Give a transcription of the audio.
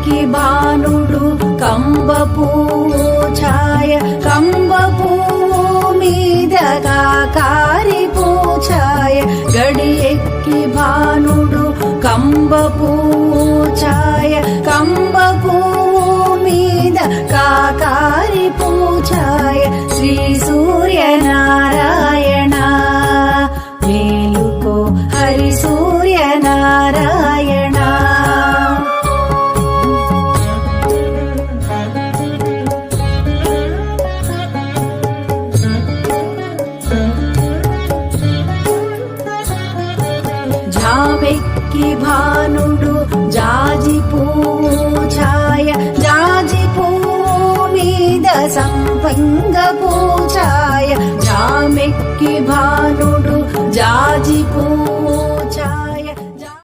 జామెక్కి భానుడు కంబపువ్వు ఛాయ కంబపువ్వు మీద కాకారి పూఛాయ గడియెక్కి భానుడు కంబపువ్వు ఛాయ కంబపువ్వు మీద కాకారి పూఛాయ శ్రీ సూర్యనారాయణ మేలుకో హరి సూర్యనారాయణ జామెక్కి భానుడు జాజి పువ్వు ఛాయ జాజి పువ్వు మీద సంపంగ పూఛాయ జామెక్కి భానుడు జాజి పువ్వు